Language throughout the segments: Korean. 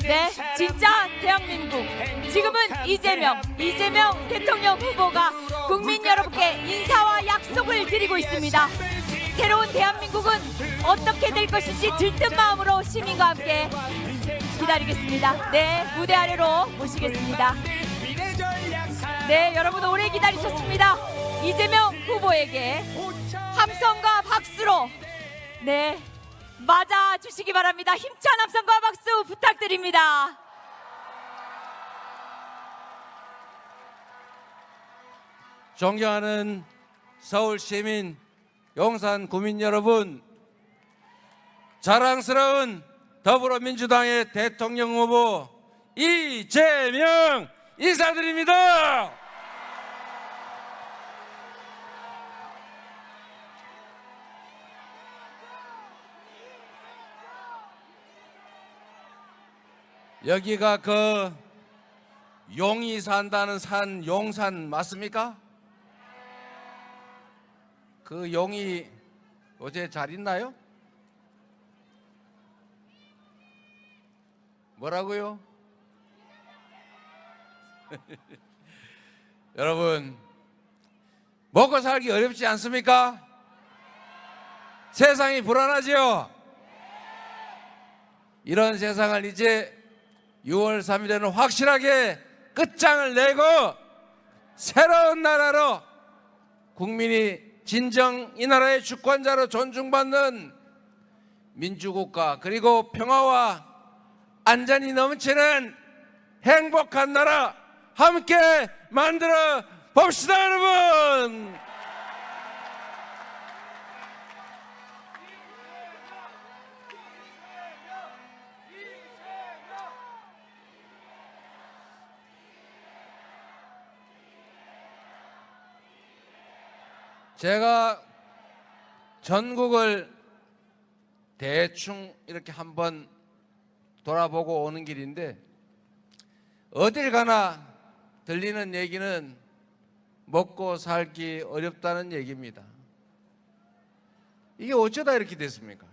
네, 진짜 대한민국. 지금은 이재명 대통령 후보가 국민 여러분께 인사와 약속을 드리고 있습니다. 새로운 대한민국은 어떻게 될 것인지 들뜬 마음으로 시민과 함께 기다리겠습니다. 네, 무대 아래로 모시겠습니다. 네, 여러분 오래 기다리셨습니다. 이재명 후보에게 함성과 박수로 네, 맞아 주시기 바랍니다. 힘찬 함성과 박수 부탁드립니다. 존경하는 서울 시민, 용산 구민 여러분, 자랑스러운 더불어민주당의 대통령 후보 이재명 인사드립니다. 여기가 그 용이 산다는 산 용산 맞습니까? 그 용이 어제 잘 있나요? 뭐라고요? 여러분, 먹고 살기 어렵지 않습니까? 세상이 불안하지요? 이런 세상을 이제 6월 3일에는 확실하게 끝장을 내고 새로운 나라로 국민이 진정 이 나라의 주권자로 존중받는 민주국가, 그리고 평화와 안전이 넘치는 행복한 나라 함께 만들어 봅시다, 여러분. 제가 전국을 대충 이렇게 한번 돌아보고 오는 길인데, 어딜 가나 들리는 얘기는 먹고 살기 어렵다는 얘기입니다. 이게 어쩌다 이렇게 됐습니까?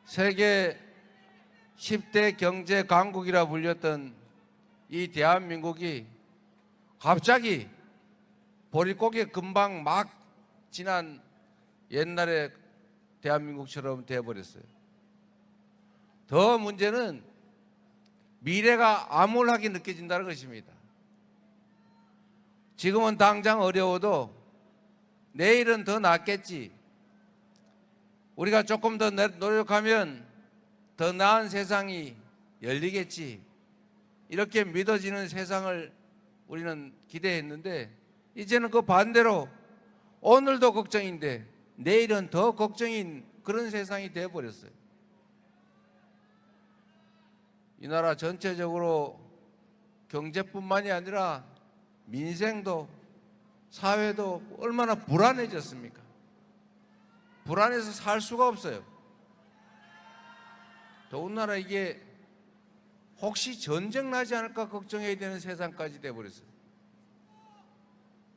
세계 10대 경제 강국이라 불렸던 이 대한민국이 갑자기 보릿고개 금방 막 지난 옛날의 대한민국처럼 되어버렸어요. 더 문제는 미래가 암울하게 느껴진다는 것입니다. 지금은 당장 어려워도 내일은 더 낫겠지, 우리가 조금 더 노력하면 더 나은 세상이 열리겠지, 이렇게 믿어지는 세상을 우리는 기대했는데, 이제는 그 반대로 오늘도 걱정인데 내일은 더 걱정인 그런 세상이 되어버렸어요. 이 나라 전체적으로 경제뿐만이 아니라 민생도 사회도 얼마나 불안해졌습니까? 불안해서 살 수가 없어요. 더군다나 이게 혹시 전쟁 나지 않을까 걱정해야 되는 세상까지 되어버렸어요.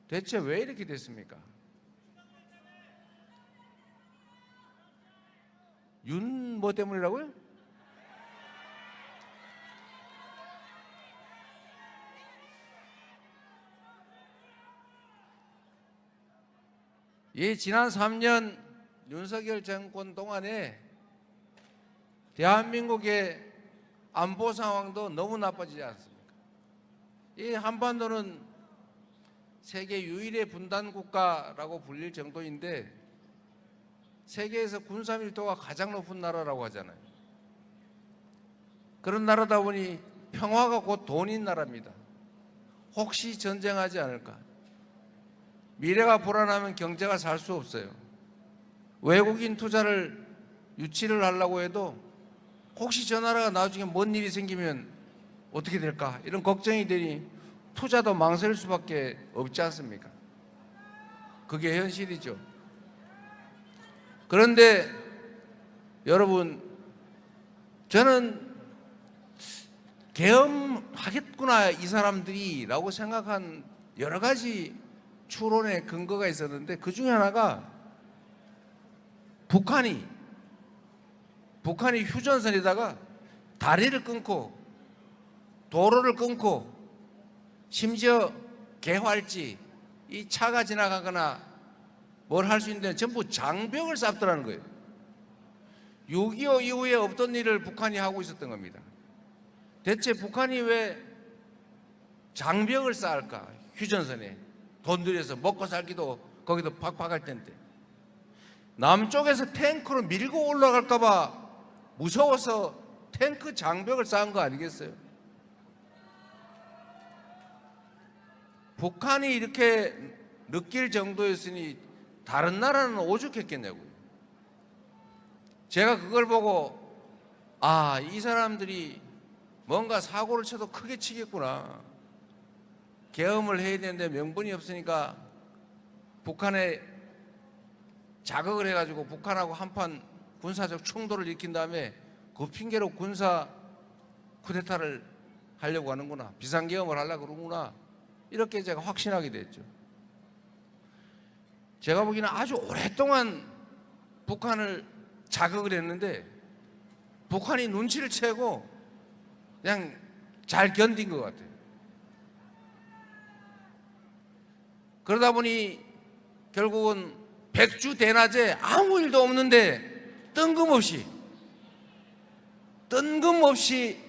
대체 왜 이렇게 됐습니까? 윤 뭐 때문이라고요? 이 지난 3년 윤석열 정권 동안에 대한민국의 안보 상황도 너무 나빠지지 않습니까? 이 한반도는 세계 유일의 분단 국가라고 불릴 정도인데 세계에서 군사 밀도가 가장 높은 나라라고 하잖아요. 그런 나라다 보니 평화가 곧 돈인 나라입니다. 혹시 전쟁하지 않을까? 미래가 불안하면 경제가 살 수 없어요. 외국인 투자를 유치를 하려고 해도 혹시 저 나라가 나중에 뭔 일이 생기면 어떻게 될까? 이런 걱정이 되니 투자도 망설일 수밖에 없지 않습니까? 그게 현실이죠. 그런데 여러분, 저는 계엄하겠구나 이 사람들이 라고 생각한 여러 가지 추론의 근거가 있었는데, 그 중에 하나가 북한이 휴전선에다가 다리를 끊고 도로를 끊고 심지어 개활지 이 차가 지나가거나 뭘 할 수 있는 데는 전부 장벽을 쌓더라는 거예요. 6.25 이후에 없던 일을 북한이 하고 있었던 겁니다. 대체 북한이 왜 장벽을 쌓을까? 휴전선에 돈 들여서 먹고 살기도 거기도 팍팍할 텐데 남쪽에서 탱크로 밀고 올라갈까 봐 무서워서 탱크 장벽을 쌓은 거 아니겠어요? 북한이 이렇게 느낄 정도였으니 다른 나라는 오죽했겠냐고요. 제가 그걸 보고 아, 이 사람들이 뭔가 사고를 쳐도 크게 치겠구나. 계엄을 해야 되는데 명분이 없으니까 북한에 자극을 해가지고 북한하고 한판 군사적 충돌을 일으킨 다음에 그 핑계로 군사 쿠데타를 하려고 하는구나. 비상계엄을 하려고 그러구나. 이렇게 제가 확신하게 됐죠. 제가 보기에는 아주 오랫동안 북한을 자극을 했는데 북한이 눈치를 채고 그냥 잘 견딘 것 같아요. 그러다 보니 결국은 백주 대낮에 아무 일도 없는데 뜬금없이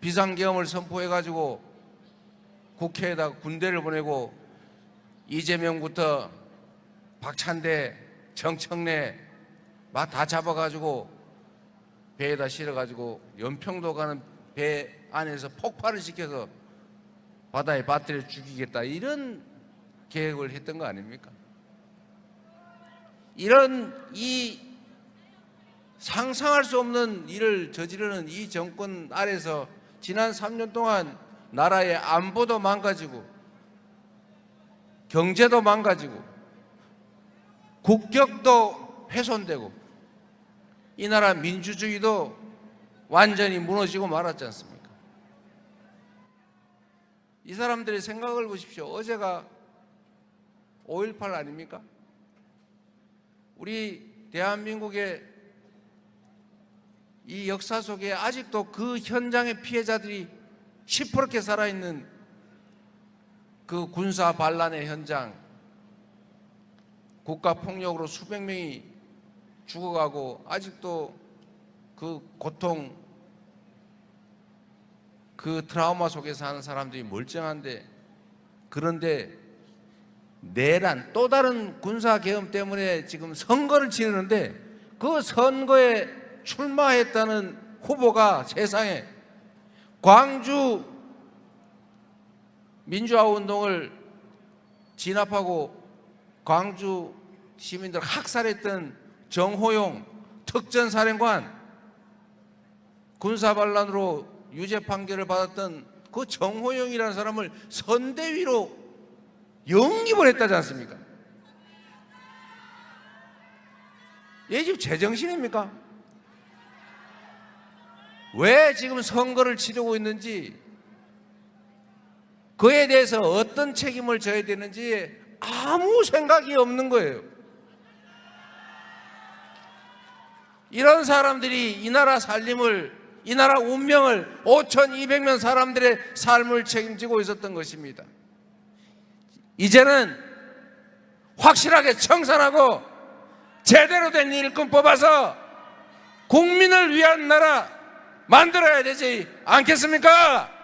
비상계엄을 선포해가지고 국회에다가 군대를 보내고 이재명부터 박찬대, 정청래 막 다 잡아가지고 배에다 실어가지고 연평도 가는 배 안에서 폭발을 시켜서 바다에 빠뜨려 죽이겠다 이런 계획을 했던 거 아닙니까? 이런 이 상상할 수 없는 일을 저지르는 이 정권 아래서 지난 3년 동안 나라의 안보도 망가지고 경제도 망가지고 국격도 훼손되고 이 나라 민주주의도 완전히 무너지고 말았지 않습니까? 이 사람들의 생각을 보십시오. 어제가 5.18 아닙니까? 우리 대한민국의 이 역사 속에 아직도 그 현장의 피해자들이 시퍼렇게 살아있는 그 군사 반란의 현장, 국가폭력으로 수백 명이 죽어가고 아직도 그 고통, 그 트라우마 속에 사는 사람들이 멀쩡한데, 그런데 내란, 또 다른 군사계엄 때문에 지금 선거를 치르는데 그 선거에 출마했다는 후보가 세상에 광주 민주화운동을 진압하고 광주 시민들 학살했던 정호용 특전사령관, 군사반란으로 유죄 판결을 받았던 그 정호용이라는 사람을 선대위로 영입을 했다지 않습니까? 얘 지금 제정신입니까? 왜 지금 선거를 치르고 있는지, 그에 대해서 어떤 책임을 져야 되는지 아무 생각이 없는 거예요. 이런 사람들이 이 나라 살림을, 이 나라 운명을, 5,200명 사람들의 삶을 책임지고 있었던 것입니다. 이제는 확실하게 청산하고 제대로 된 일꾼 뽑아서 국민을 위한 나라 만들어야 되지 않겠습니까?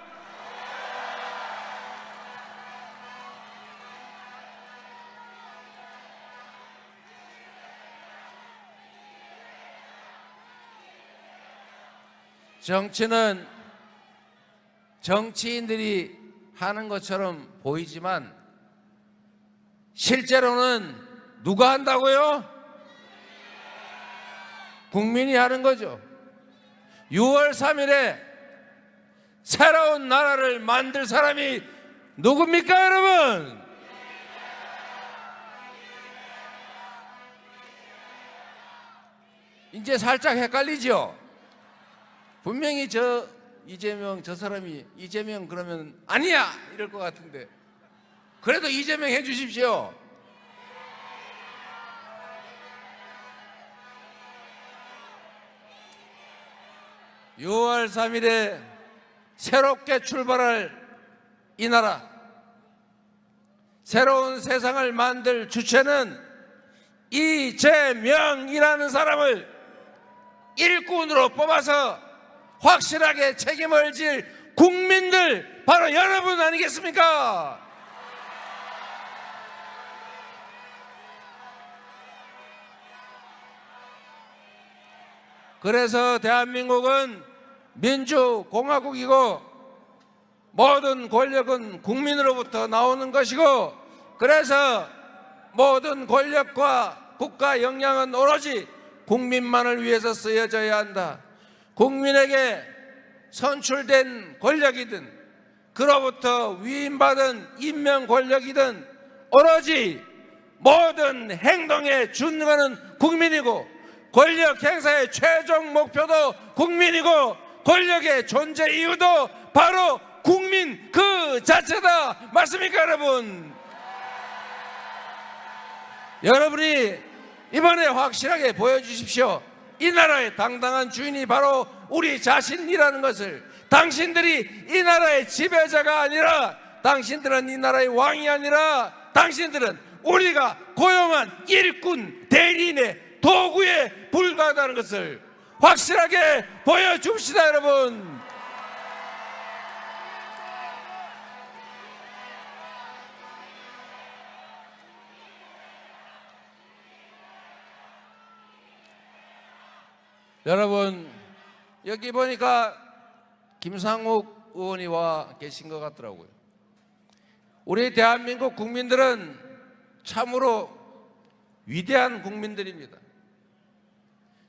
정치는 정치인들이 하는 것처럼 보이지만 실제로는 누가 한다고요? 국민이 하는 거죠. 6월 3일에 새로운 나라를 만들 사람이 누굽니까, 여러분? 이제 살짝 헷갈리죠? 분명히 저 이재명, 저 사람이 이재명 그러면 아니야 이럴 것 같은데, 그래도 이재명 해 주십시오. 6월 3일에 새롭게 출발할 이 나라, 새로운 세상을 만들 주체는 이재명이라는 사람을 일꾼으로 뽑아서 확실하게 책임을 질 국민들, 바로 여러분 아니겠습니까? 그래서 대한민국은 민주공화국이고 모든 권력은 국민으로부터 나오는 것이고, 그래서 모든 권력과 국가 역량은 오로지 국민만을 위해서 쓰여져야 한다. 국민에게 선출된 권력이든 그로부터 위임받은 임명 권력이든 오로지 모든 행동의 준거는 국민이고, 권력 행사의 최종 목표도 국민이고, 권력의 존재 이유도 바로 국민 그 자체다. 맞습니까, 여러분? 여러분이 이번에 확실하게 보여주십시오. 이 나라의 당당한 주인이 바로 우리 자신이라는 것을. 당신들이 이 나라의 지배자가 아니라, 당신들은 이 나라의 왕이 아니라, 당신들은 우리가 고용한 일꾼, 대리인의 도구에 불과하다는 것을 확실하게 보여줍시다, 여러분. 여러분, 여기 보니까 김상욱 의원이 와 계신 것 같더라고요. 우리 대한민국 국민들은 참으로 위대한 국민들입니다.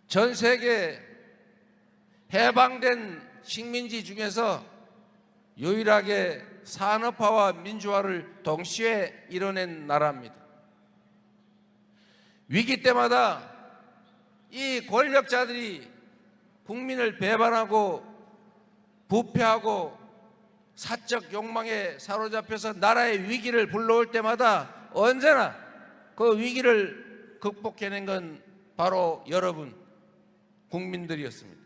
전 세계 해방된 식민지 중에서 유일하게 산업화와 민주화를 동시에 이뤄낸 나라입니다. 위기 때마다 이 권력자들이 국민을 배반하고 부패하고 사적 욕망에 사로잡혀서 나라의 위기를 불러올 때마다 언제나 그 위기를 극복해낸 건 바로 여러분 국민들이었습니다.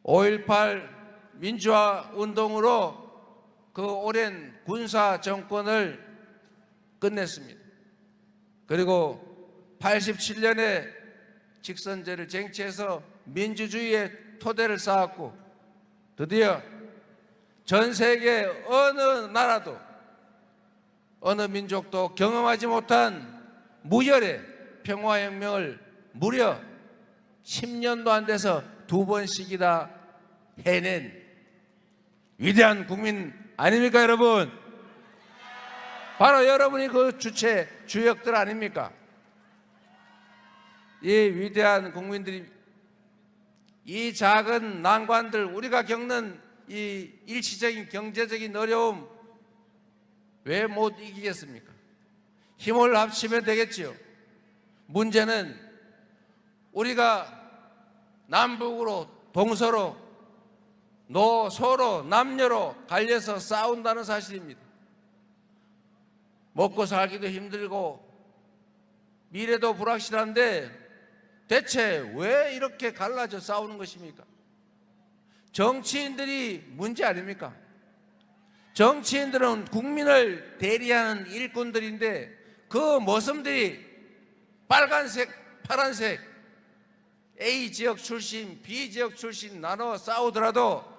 5.18 민주화 운동으로 그 오랜 군사 정권을 끝냈습니다. 그리고 87년에 직선제를 쟁취해서 민주주의의 토대를 쌓았고, 드디어 전 세계 어느 나라도 어느 민족도 경험하지 못한 무혈의 평화혁명을 무려 10년도 안 돼서 2번씩이나 해낸 위대한 국민 아닙니까, 여러분? 바로 여러분이 그 주체 주역들 아닙니까? 이 위대한 국민들이 이 작은 난관들, 우리가 겪는 이 일시적인 경제적인 어려움 왜 못 이기겠습니까? 힘을 합치면 되겠지요. 문제는 우리가 남북으로 동서로 서로 남녀로 갈려서 싸운다는 사실입니다. 먹고 살기도 힘들고 미래도 불확실한데 대체 왜 이렇게 갈라져 싸우는 것입니까? 정치인들이 문제 아닙니까? 정치인들은 국민을 대리하는 일꾼들인데 그 모습들이 빨간색, 파란색, A 지역 출신, B 지역 출신 나눠 싸우더라도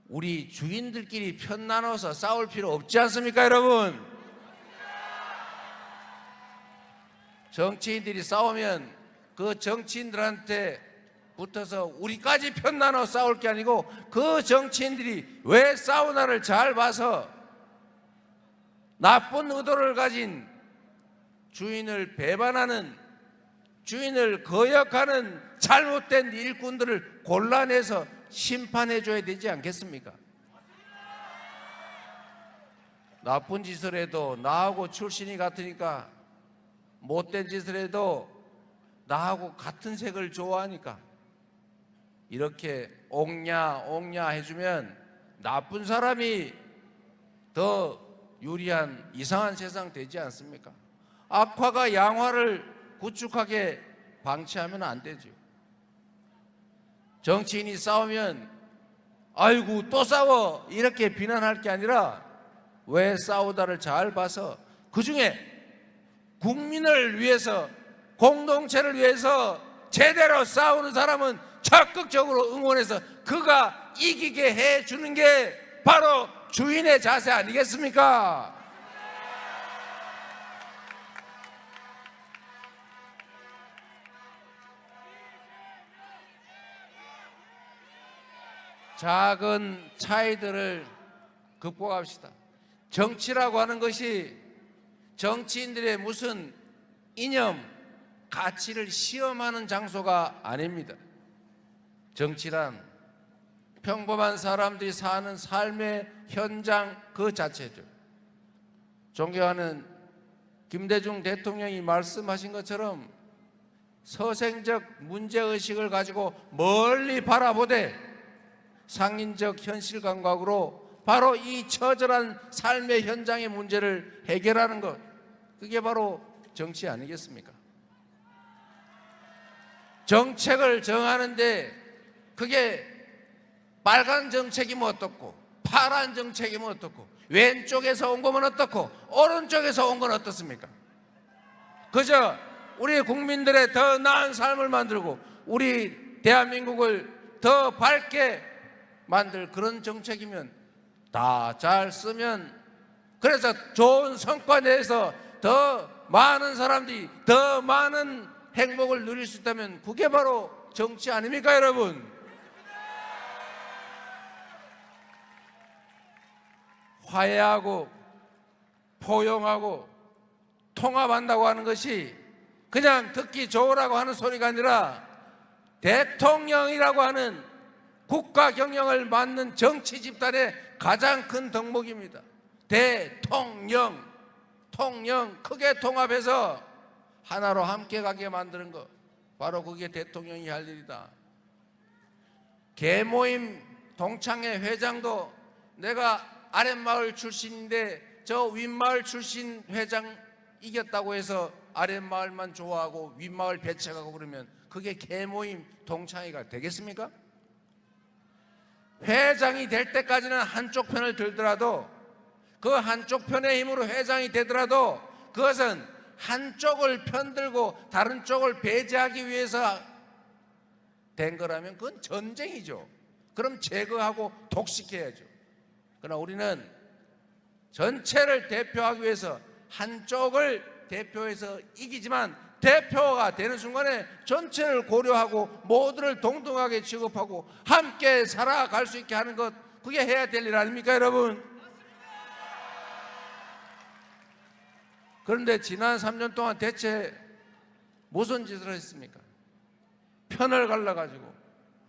우리 주인들끼리 편 나눠서 싸울 필요 없지 않습니까, 여러분? 정치인들이 싸우면 그 정치인들한테 붙어서 우리까지 편 나눠 싸울 게 아니고 그 정치인들이 왜 싸우나를 잘 봐서 나쁜 의도를 가진 주인을 배반하는, 주인을 거역하는 잘못된 일꾼들을 골라내서 심판해 줘야 되지 않겠습니까? 나쁜 짓을 해도 나하고 출신이 같으니까, 못된 짓을 해도 나하고 같은 색을 좋아하니까 이렇게 옹냐 해주면 나쁜 사람이 더 유리한 이상한 세상 되지 않습니까? 악화가 양화를 구축하게 방치하면 안 되죠. 정치인이 싸우면 아이고 또 싸워 이렇게 비난할 게 아니라 왜 싸우다를 잘 봐서 그중에 국민을 위해서 공동체를 위해서 제대로 싸우는 사람은 적극적으로 응원해서 그가 이기게 해주는 게 바로 주인의 자세 아니겠습니까? 작은 차이들을 극복합시다. 정치라고 하는 것이 정치인들의 무슨 이념, 가치를 시험하는 장소가 아닙니다. 정치란 평범한 사람들이 사는 삶의 현장 그 자체죠. 존경하는 김대중 대통령이 말씀하신 것처럼 서생적 문제의식을 가지고 멀리 바라보되 상인적 현실 감각으로 바로 이 처절한 삶의 현장의 문제를 해결하는 것, 그게 바로 정치 아니겠습니까? 정책을 정하는데 그게 빨간 정책이면 어떻고 파란 정책이면 어떻고 왼쪽에서 온 거면 어떻고 오른쪽에서 온 건 어떻습니까? 그저 우리 국민들의 더 나은 삶을 만들고 우리 대한민국을 더 밝게 만들 그런 정책이면 다 잘 쓰면, 그래서 좋은 성과 내에서 더 많은 사람들이 더 많은 행복을 누릴 수 있다면 그게 바로 정치 아닙니까, 여러분? 화해하고 포용하고 통합한다고 하는 것이 그냥 듣기 좋으라고 하는 소리가 아니라 대통령이라고 하는 국가 경영을 맡는 정치 집단의 가장 큰 덕목입니다. 대통령, 통령 크게 통합해서 하나로 함께 가게 만드는 것, 바로 그게 대통령이 할 일이다. 계모임 동창회 회장도 내가 아랫마을 출신인데 저 윗마을 출신 회장 이겼다고 해서 아랫마을만 좋아하고 윗마을 배척하고 그러면 그게 계모임 동창회가 되겠습니까? 회장이 될 때까지는 한쪽 편을 들더라도 그 한쪽 편의 힘으로 회장이 되더라도 그것은 한쪽을 편들고 다른 쪽을 배제하기 위해서 된 거라면 그건 전쟁이죠. 그럼 제거하고 독식해야죠. 그러나 우리는 전체를 대표하기 위해서 한쪽을 대표해서 이기지만 대표가 되는 순간에 전체를 고려하고 모두를 동등하게 취급하고 함께 살아갈 수 있게 하는 것, 그게 해야 될 일 아닙니까, 여러분? 그런데 지난 3년 동안 대체 무슨 짓을 했습니까? 편을 갈라가지고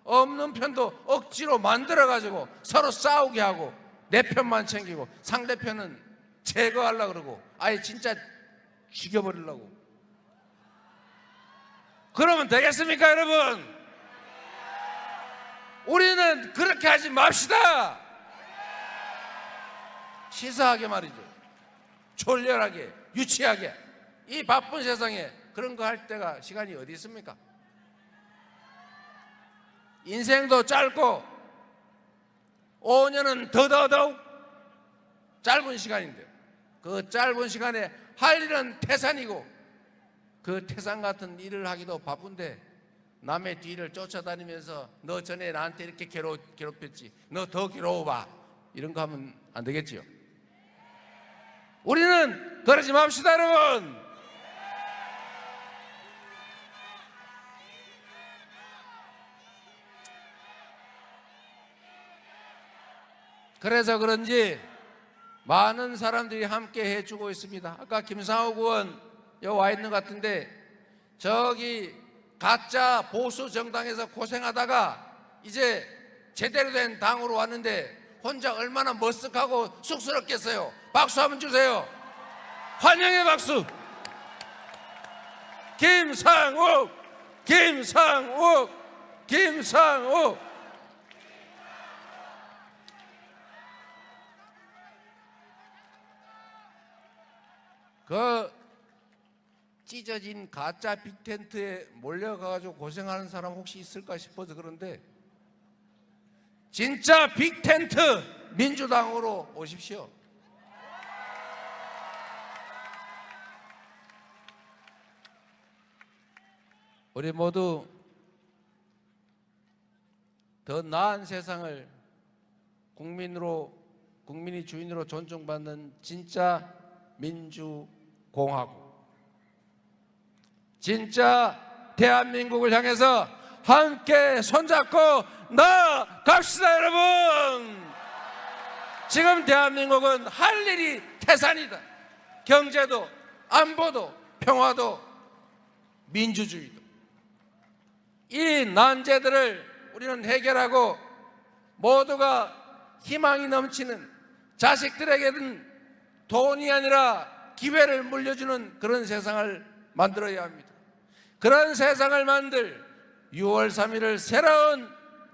없는 편도 억지로 만들어가지고 서로 싸우게 하고 내 편만 챙기고 상대편은 제거하려고 그러고 아예 진짜 죽여버리려고. 그러면 되겠습니까, 여러분? 우리는 그렇게 하지 맙시다. 치사하게 말이죠. 졸렬하게, 유치하게. 이 바쁜 세상에 그런 거 할 때가 시간이 어디 있습니까? 인생도 짧고 5년은 더더더욱 짧은 시간인데 그 짧은 시간에 할 일은 태산이고 그 태산 같은 일을 하기도 바쁜데 남의 뒤를 쫓아다니면서 너 전에 나한테 이렇게 괴롭혔지, 너 더 괴로워봐, 이런 거 하면 안 되겠지요. 우리는 그러지 맙시다, 여러분. 그래서 그런지 많은 사람들이 함께 해주고 있습니다. 아까 김상욱 의원 여기 와 있는 것 같은데 저기 가짜 보수 정당에서 고생하다가 이제 제대로 된 당으로 왔는데 혼자 얼마나 머쓱하고 쑥스럽겠어요. 박수 한번 주세요. 환영의 박수. 김상욱, 김상욱, 김상욱. 그 찢어진 가짜 빅텐트에 몰려가가지고 고생하는 사람 혹시 있을까 싶어서 그런데 진짜 빅텐트 민주당으로 오십시오. 우리 모두 더 나은 세상을 국민이 주인으로 존중받는 진짜 민주공화국, 진짜 대한민국을 향해서 함께 손잡고 나아갑시다. 여러분, 지금 대한민국은 할 일이 태산이다. 경제도 안보도 평화도 민주주의도. 이 난제들을 우리는 해결하고 모두가 희망이 넘치는, 자식들에게는 돈이 아니라 기회를 물려주는 그런 세상을 만들어야 합니다. 그런 세상을 만들 6월 3일을 새로운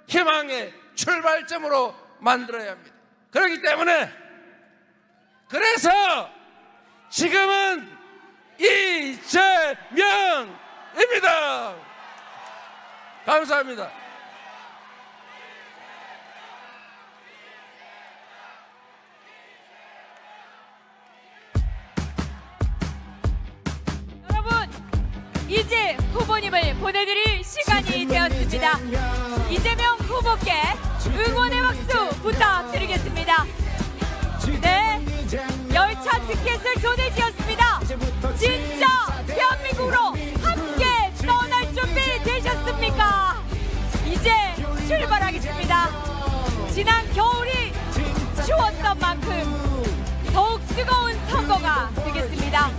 희망의 출발점으로 만들어야 합니다. 그렇기 때문에, 그래서 지금은 이재명입니다. 감사합니다. 여러분, 이제 후보님을 보내드릴 시간이 되었습니다. 이재명 후보께 응원의 박수 부탁드리겠습니다. 네, 열차 티켓을 전해지었습니다. 진짜 대한민국으로 함께 떠날 준비 되셨습니까? 이제 출발하겠습니다. 지난 겨울이 추웠던 만큼 더욱 뜨거운 선거가 되겠습니다.